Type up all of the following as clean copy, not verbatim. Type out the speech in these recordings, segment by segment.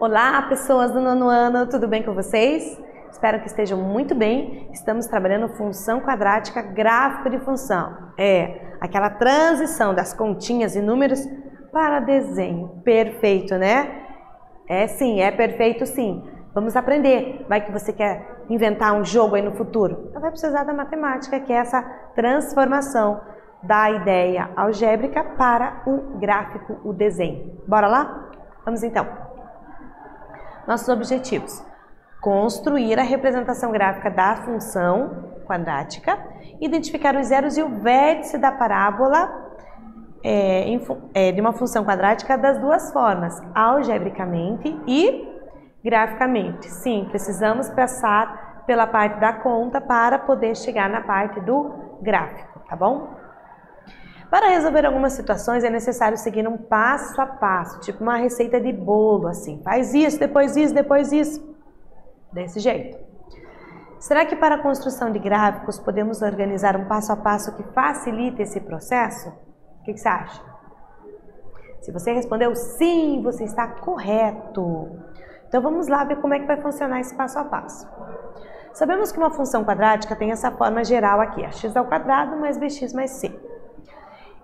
Olá, pessoas do nono ano, tudo bem com vocês? Espero que estejam muito bem. Estamos trabalhando função quadrática, gráfico de função. É aquela transição das continhas e números para desenho. Perfeito, né? É sim, é perfeito sim. Vamos aprender. Vai que você quer inventar um jogo aí no futuro. Então vai precisar da matemática, que é essa transformação da ideia algébrica para o gráfico, o desenho. Bora lá? Vamos então. Nossos objetivos: construir a representação gráfica da função quadrática, identificar os zeros e o vértice da parábola de uma função quadrática das duas formas, algebricamente e graficamente. Sim, precisamos passar pela parte da conta para poder chegar na parte do gráfico, tá bom? Para resolver algumas situações é necessário seguir um passo a passo, tipo uma receita de bolo, assim. Faz isso, depois isso, depois isso. Desse jeito. Será que para a construção de gráficos podemos organizar um passo a passo que facilite esse processo? O que você acha? Se você respondeu sim, você está correto. Então vamos lá ver como é que vai funcionar esse passo a passo. Sabemos que uma função quadrática tem essa forma geral aqui, x² mais bx mais c.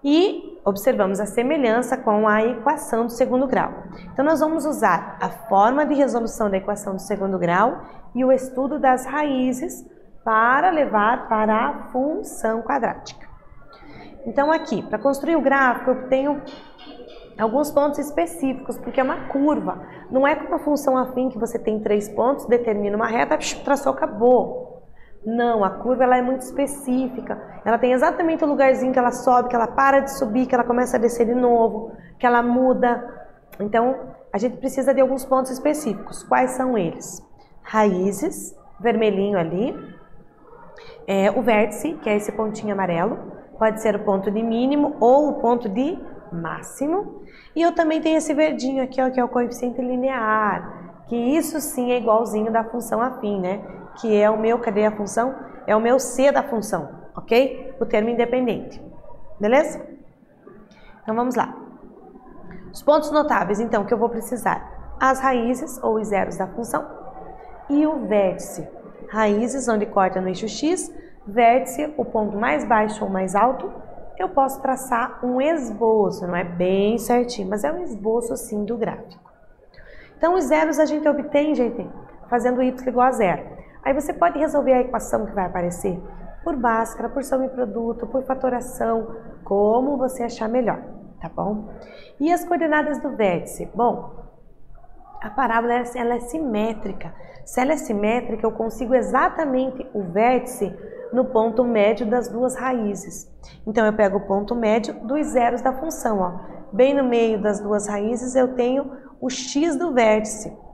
E observamos a semelhança com a equação do segundo grau. Então, nós vamos usar a forma de resolução da equação do segundo grau e o estudo das raízes para levar para a função quadrática. Então, aqui, para construir o gráfico, eu tenho alguns pontos específicos, porque é uma curva. Não é como uma função afim que você tem 3 pontos, determina uma reta, traçou, acabou. Não, a curva ela é muito específica, ela tem exatamente o lugarzinho que ela sobe, que ela para de subir, que ela começa a descer de novo, que ela muda. Então, a gente precisa de alguns pontos específicos. Quais são eles? Raízes, vermelhinho ali, o vértice, que é esse pontinho amarelo, pode ser o ponto de mínimo ou o ponto de máximo. E eu também tenho esse verdinho aqui, ó, que é o coeficiente linear, que isso sim é igualzinho da função afim, né? Que é o meu, cadê a função? É o meu C da função, ok? O termo independente, beleza? Então vamos lá. Os pontos notáveis, então, que eu vou precisar: as raízes ou os zeros da função e o vértice. Raízes, onde corta no eixo X, vértice, o ponto mais baixo ou mais alto. Eu posso traçar um esboço, não é bem certinho, mas é um esboço sim do gráfico. Então os zeros a gente obtém, gente, fazendo y igual a zero. Aí você pode resolver a equação que vai aparecer por Bhaskara, por soma e produto, por fatoração, como você achar melhor, tá bom? E as coordenadas do vértice? Bom, a parábola ela é simétrica. Se ela é simétrica, eu consigo exatamente o vértice no ponto médio das duas raízes. Então eu pego o ponto médio dos zeros da função, ó. Bem no meio das duas raízes eu tenho o x do vértice.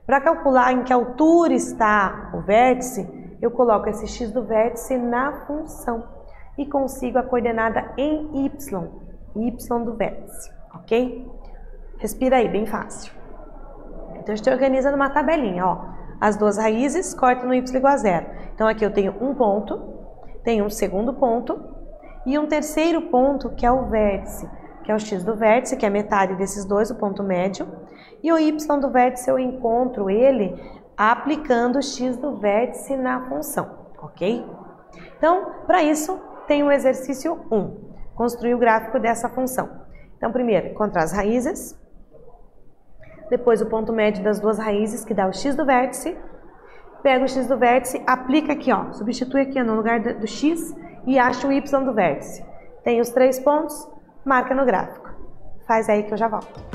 Para calcular em que altura está o vértice, eu coloco esse x do vértice na função e consigo a coordenada em y do vértice, ok? Respira aí, bem fácil. Então a gente organiza numa tabelinha, ó. As duas raízes cortam no y igual a zero. Então aqui eu tenho um ponto, tenho um segundo ponto e um terceiro ponto que é o vértice, que é o x do vértice, que é metade desses dois, o ponto médio. E o y do vértice eu encontro ele aplicando o x do vértice na função, ok? Então, para isso, tem o exercício 1, construir o gráfico dessa função. Então, primeiro, encontrar as raízes, depois o ponto médio das duas raízes, que dá o x do vértice, pega o x do vértice, aplica aqui, ó, substitui aqui no lugar do x e acha o y do vértice. Tem os 3 pontos, marca no gráfico. Faz aí que eu já volto.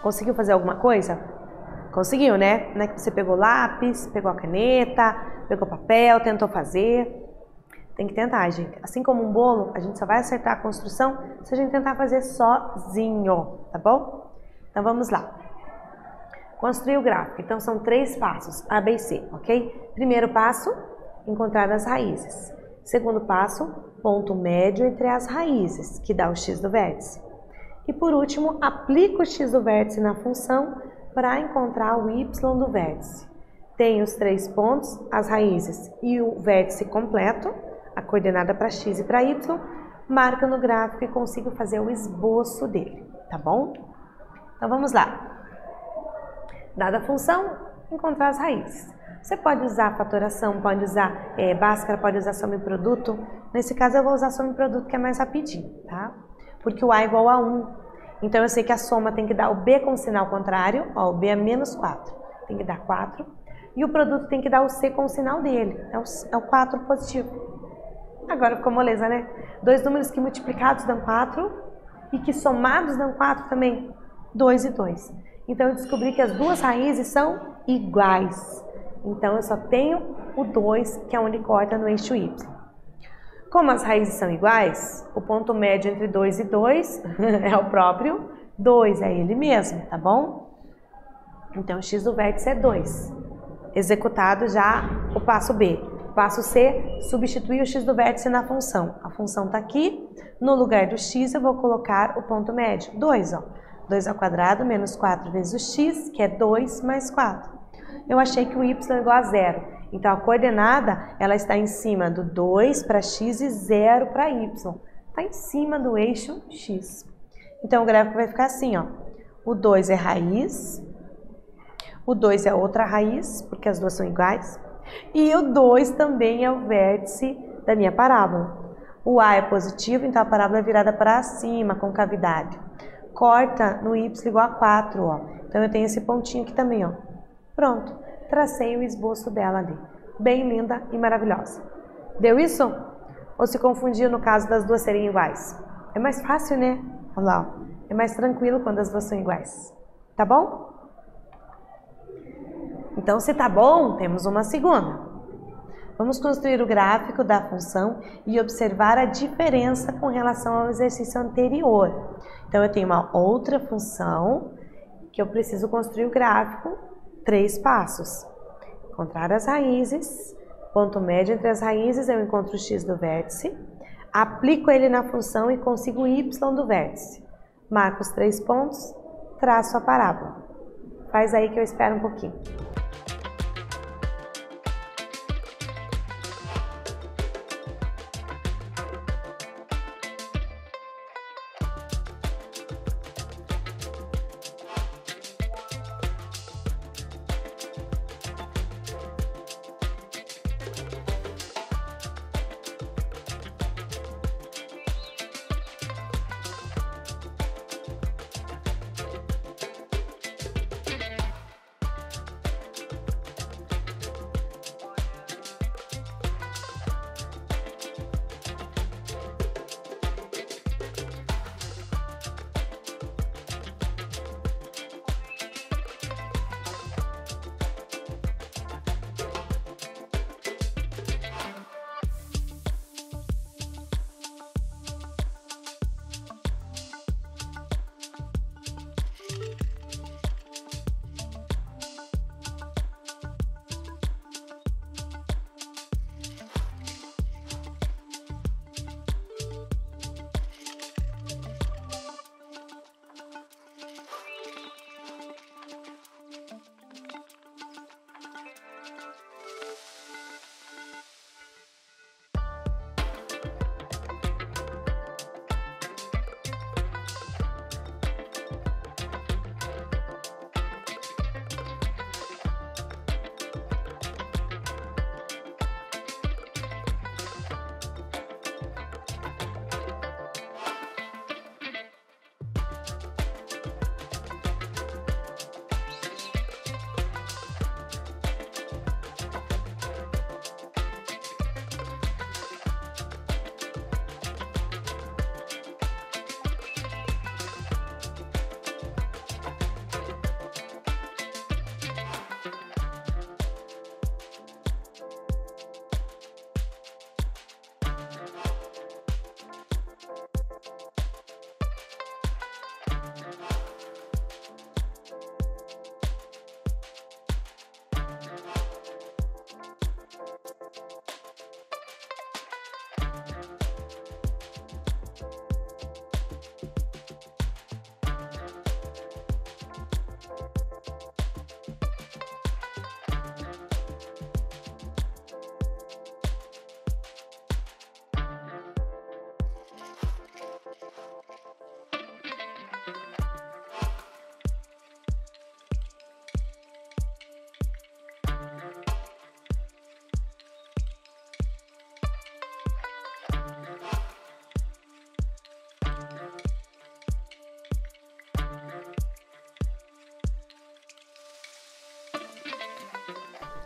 Conseguiu fazer alguma coisa? Conseguiu, né? Não é que você pegou lápis, pegou a caneta, pegou papel, tentou fazer. Tem que tentar, gente. Assim como um bolo, a gente só vai acertar a construção se a gente tentar fazer sozinho, tá bom? Então vamos lá. Construir o gráfico. Então são 3 passos, A, B e C, ok? Primeiro passo, encontrar as raízes. Segundo passo, ponto médio entre as raízes, que dá o x do vértice. E por último, aplica o x do vértice na função para encontrar o y do vértice. Tem os 3 pontos, as raízes e o vértice completo, a coordenada para x e para y, marca no gráfico e consigo fazer o esboço dele, tá bom? Então vamos lá. Dada a função, encontrar as raízes. Você pode usar fatoração, pode usar Bhaskara, pode usar soma em produto. Nesse caso eu vou usar soma em produto, que é mais rapidinho, tá? Porque o A é igual a 1. Então eu sei que a soma tem que dar o B com sinal contrário, ó, o B é menos 4, tem que dar 4. E o produto tem que dar o C com o sinal dele, é o 4 positivo. Agora ficou moleza, né? 2 números que multiplicados dão 4 e que somados dão 4 também, 2 e 2. Então eu descobri que as duas raízes são iguais. Então eu só tenho o 2, que é onde corta no eixo Y. Como as raízes são iguais, o ponto médio entre 2 e 2 é o próprio 2, é ele mesmo, tá bom? Então o x do vértice é 2. Executado já o passo B. Passo C, substituir o x do vértice na função. A função está aqui, no lugar do x eu vou colocar o ponto médio, 2, ó. 2 ao quadrado menos 4 vezes o x, que é 2 mais 4. Eu achei que o y é igual a 0. Então, a coordenada, ela está em cima do 2 para x e 0 para y. Está em cima do eixo x. Então, o gráfico vai ficar assim, ó. O 2 é raiz, o 2 é outra raiz, porque as duas são iguais, e o 2 também é o vértice da minha parábola. O A é positivo, então a parábola é virada para cima, com cavidade. Corta no y igual a 4, ó. Então, eu tenho esse pontinho aqui também, ó. Pronto, tracei o esboço dela ali. Bem linda e maravilhosa. Deu isso? Ou se confundiu no caso das duas serem iguais? É mais fácil, né? Olha lá, ó. É mais tranquilo quando as duas são iguais. Tá bom? Então, se tá bom, temos uma segunda. Vamos construir o gráfico da função e observar a diferença com relação ao exercício anterior. Então, eu tenho uma outra função que eu preciso construir o gráfico, 3 passos. Encontrar as raízes, ponto médio entre as raízes, eu encontro o x do vértice, aplico ele na função e consigo o y do vértice. Marco os 3 pontos, traço a parábola. Faz aí que eu espero um pouquinho.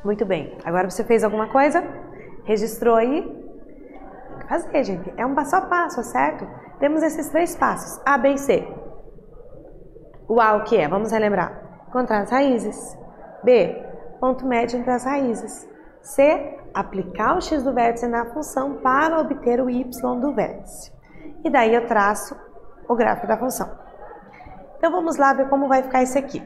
Muito bem. Agora você fez alguma coisa? Registrou aí? Tem que fazer, gente. É um passo a passo, certo? Temos esses 3 passos, A, B e C. O A o que é? Vamos relembrar. Encontrar as raízes. B, ponto médio entre as raízes. C, aplicar o x do vértice na função para obter o y do vértice. E daí eu traço o gráfico da função. Então vamos lá ver como vai ficar isso aqui.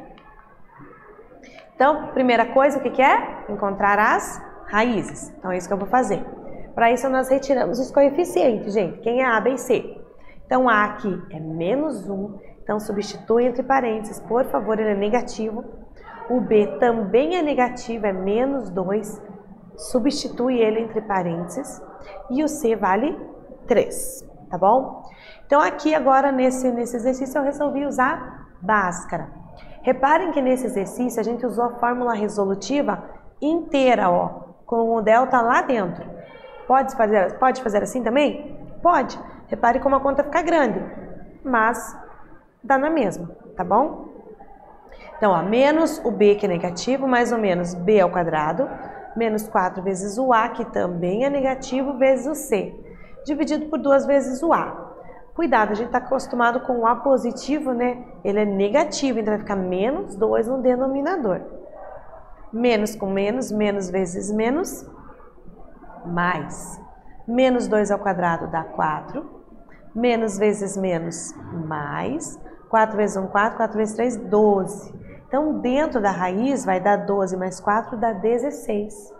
Então, primeira coisa, o que é? Encontrar as raízes. Então é isso que eu vou fazer. Para isso nós retiramos os coeficientes, gente. Quem é A, B e C? Então A aqui é menos 1. Então substitui entre parênteses, por favor, ele é negativo. O B também é negativo, é menos 2. Substitui ele entre parênteses. E o C vale 3, tá bom? Então aqui agora nesse exercício eu resolvi usar Bhaskara. Reparem que nesse exercício a gente usou a fórmula resolutiva inteira, ó, com o delta lá dentro. Pode fazer assim também? Pode. Repare como a conta fica grande, mas dá na mesma, tá bom? Então, ó, menos o B que é negativo, mais ou menos B ao quadrado, menos 4 vezes o A, que também é negativo, vezes o C, dividido por 2 vezes o A. Cuidado, a gente está acostumado com o A positivo, né? Ele é negativo, então vai ficar menos 2 no denominador. Menos com menos, menos vezes menos, mais. Menos 2 ao quadrado dá 4. Menos vezes menos, mais. 4 vezes 1, 4. 4 vezes 3, 12. Então, dentro da raiz vai dar 12 mais 4 dá 16.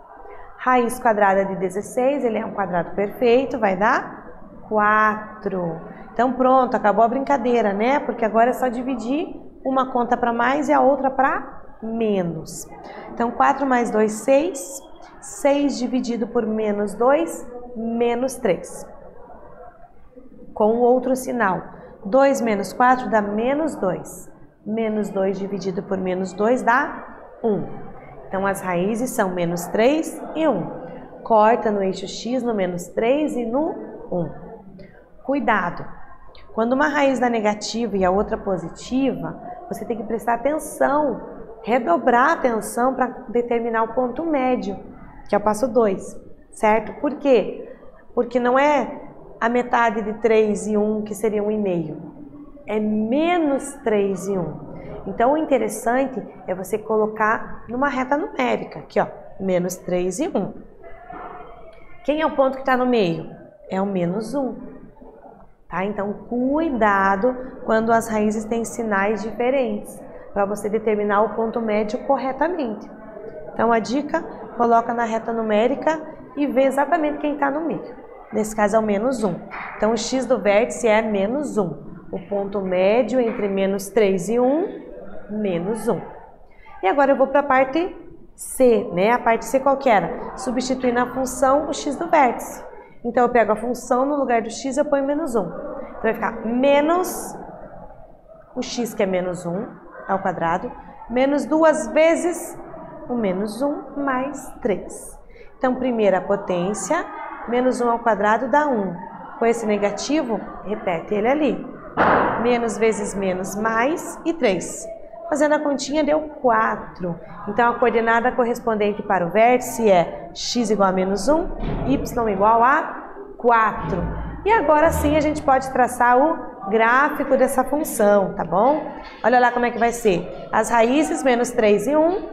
Raiz quadrada de 16, ele é um quadrado perfeito, vai dar 4. Então pronto, acabou a brincadeira, né? Porque agora é só dividir uma conta para mais e a outra para menos. Então 4 mais 2, 6. 6 dividido por menos 2, menos 3. Com o outro sinal. 2 menos 4 dá menos 2. Menos 2 dividido por menos 2 dá 1. Então as raízes são menos 3 e 1. Corta no eixo x no menos 3 e no 1. Cuidado! Quando uma raiz dá negativa e a outra positiva, você tem que prestar atenção, redobrar a atenção para determinar o ponto médio, que é o passo 2, certo? Por quê? Porque não é a metade de 3 e 1 que seria 1,5. É menos 3 e 1. Então, o interessante é você colocar numa reta numérica, aqui ó, menos 3 e 1. Quem é o ponto que está no meio? É o menos 1. Tá? Então, cuidado quando as raízes têm sinais diferentes, para você determinar o ponto médio corretamente. Então, a dica, coloca na reta numérica e vê exatamente quem está no meio. Nesse caso é o menos 1. Então, o x do vértice é menos 1. O ponto médio entre menos 3 e 1, menos 1. E agora eu vou para a parte C, né? A parte C qual que era? Substituir na função o x do vértice. Então, eu pego a função, no lugar do x eu ponho menos 1. Então, vai ficar menos o x, que é menos 1, ao quadrado, menos 2 vezes o menos 1 mais 3. Então, primeira potência, menos 1 ao quadrado dá 1. Com esse negativo, repete ele ali. Menos vezes menos, mais e 3. Fazendo a continha, deu 4. Então, a coordenada correspondente para o vértice é x igual a menos 1, y igual a 4. E agora sim a gente pode traçar o gráfico dessa função, tá bom? Olha lá como é que vai ser. As raízes, menos 3 e 1.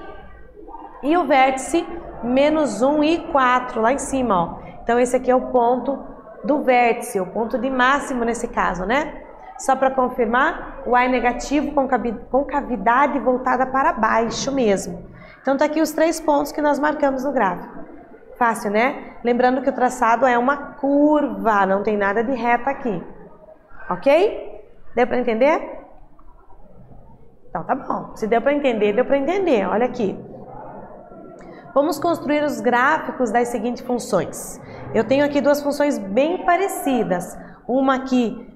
E o vértice, menos 1 e 4, lá em cima, ó. Então, esse aqui é o ponto do vértice, o ponto de máximo nesse caso, né? Só para confirmar, o A é negativo com cavidade voltada para baixo mesmo. Então, tá aqui os 3 pontos que nós marcamos no gráfico. Fácil, né? Lembrando que o traçado é uma curva, não tem nada de reta aqui. Ok? Deu para entender? Então, tá bom. Se deu para entender, deu para entender. Olha aqui. Vamos construir os gráficos das seguintes funções. Eu tenho aqui 2 funções bem parecidas. Uma aqui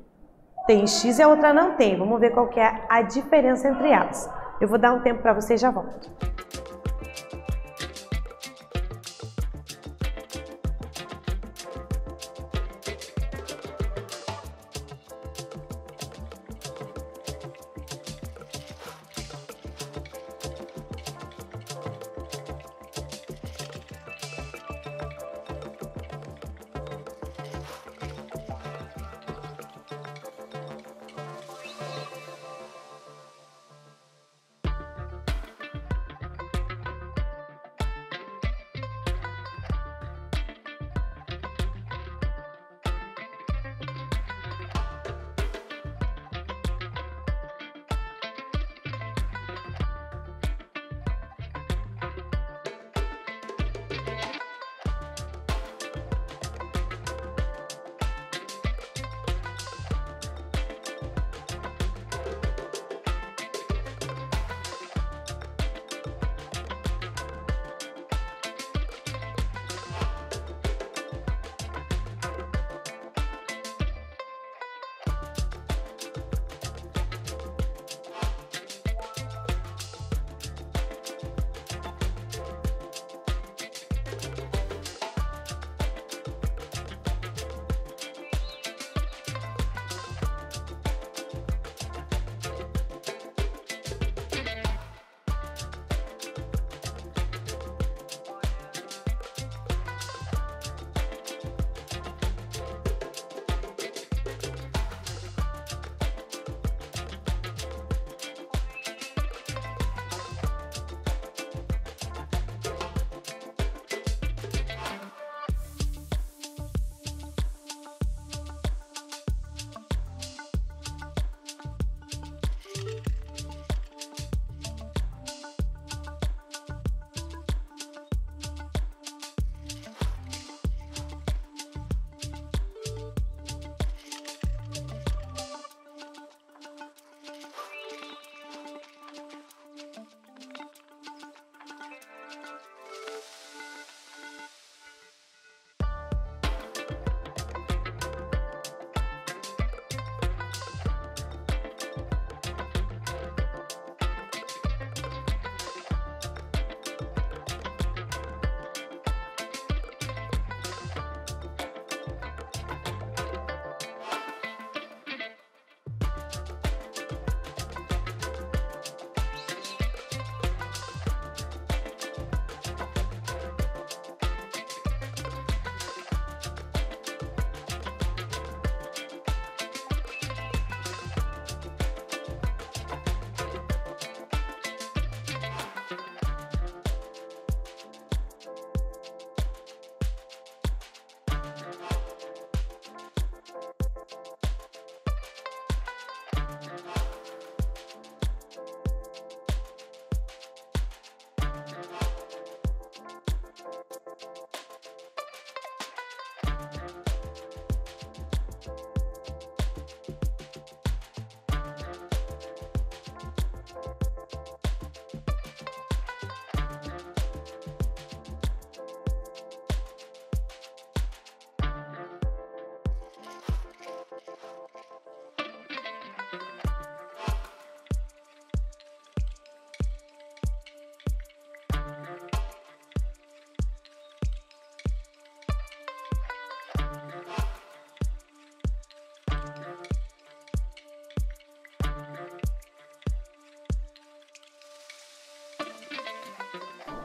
tem x e a outra não tem. Vamos ver qual que é a diferença entre elas. Eu vou dar um tempo para vocês e já volto.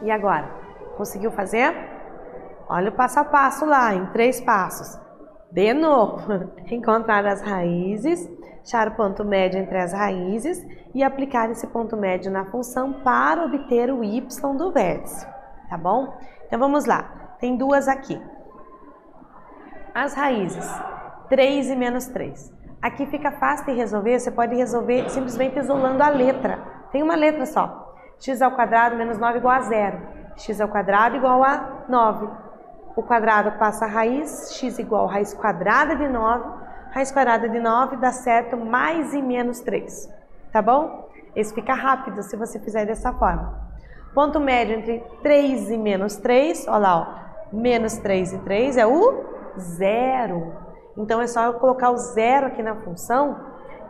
E agora? Conseguiu fazer? Olha o passo a passo lá, em 3 passos. De novo, encontrar as raízes, achar o ponto médio entre as raízes e aplicar esse ponto médio na função para obter o y do vértice, tá bom? Então vamos lá, tem 2 aqui. As raízes, 3 e menos 3. Aqui fica fácil de resolver, você pode resolver simplesmente isolando a letra. Tem uma letra só, x ao quadrado menos 9 igual a 0, x ao quadrado igual a 9. O quadrado passa a raiz, x igual a raiz quadrada de 9. Raiz quadrada de 9 dá certo mais e menos 3. Tá bom? Esse fica rápido se você fizer dessa forma. Ponto médio entre 3 e menos 3, olha lá, ó, menos 3 e 3 é o 0. Então é só eu colocar o 0 aqui na função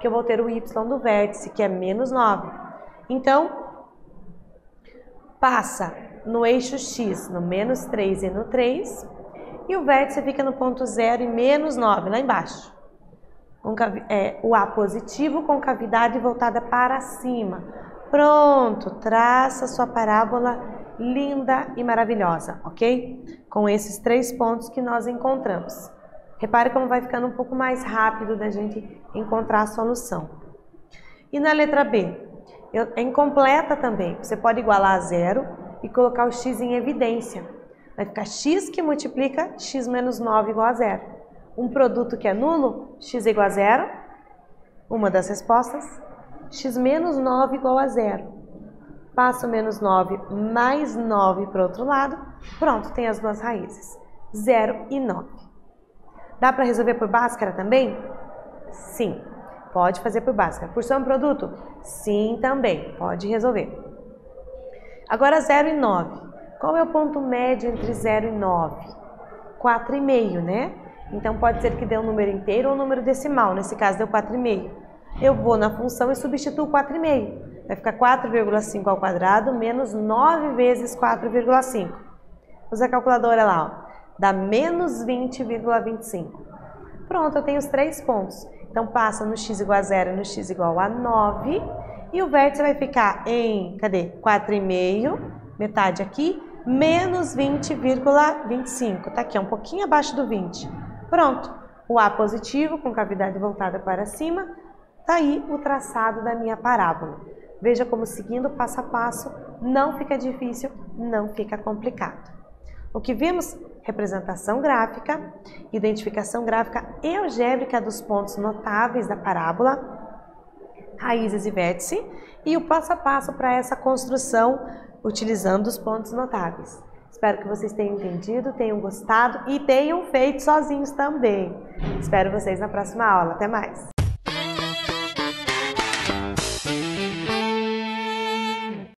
que eu vou ter o y do vértice, que é menos 9. Então, passa no eixo x, no menos 3 e no 3, e o vértice fica no ponto 0 e menos 9, lá embaixo. O A positivo com cavidade voltada para cima. Pronto, traça sua parábola linda e maravilhosa, ok? Com esses 3 pontos que nós encontramos. Repare como vai ficando um pouco mais rápido da gente encontrar a solução. E na letra B? É incompleta também. Você pode igualar a 0 e colocar o x em evidência. Vai ficar x que multiplica x menos 9 igual a 0. Um produto que é nulo, x igual a 0. Uma das respostas. X menos 9 igual a 0. Passa o menos 9 mais 9 para o outro lado. Pronto, tem as 2 raízes. 0 e 9. Dá para resolver por Bhaskara também? Sim, pode fazer por Bhaskara. Por soma produto? Sim, também, pode resolver. Agora 0 e 9. Qual é o ponto médio entre 0 e 9? 4,5, né? Então pode ser que dê um número inteiro ou um número decimal. Nesse caso deu 4,5. Eu vou na função e substituo 4,5. Vai ficar 4,5 ao quadrado menos 9 vezes 4,5. Usa a calculadora lá, ó. Dá menos 20,25. Pronto, eu tenho os 3 pontos. Então passa no x igual a 0 e no x igual a 9. E o vértice vai ficar em, cadê? 4,5, metade aqui, menos 20,25. Tá aqui, um pouquinho abaixo do 20. Pronto, o A positivo com cavidade voltada para cima. Tá aí o traçado da minha parábola. Veja como seguindo passo a passo não fica difícil, não fica complicado. O que vimos? Representação gráfica, identificação gráfica e algébrica dos pontos notáveis da parábola, raízes e vértice, e o passo a passo para essa construção utilizando os pontos notáveis. Espero que vocês tenham entendido, tenham gostado e tenham feito sozinhos também. Espero vocês na próxima aula. Até mais!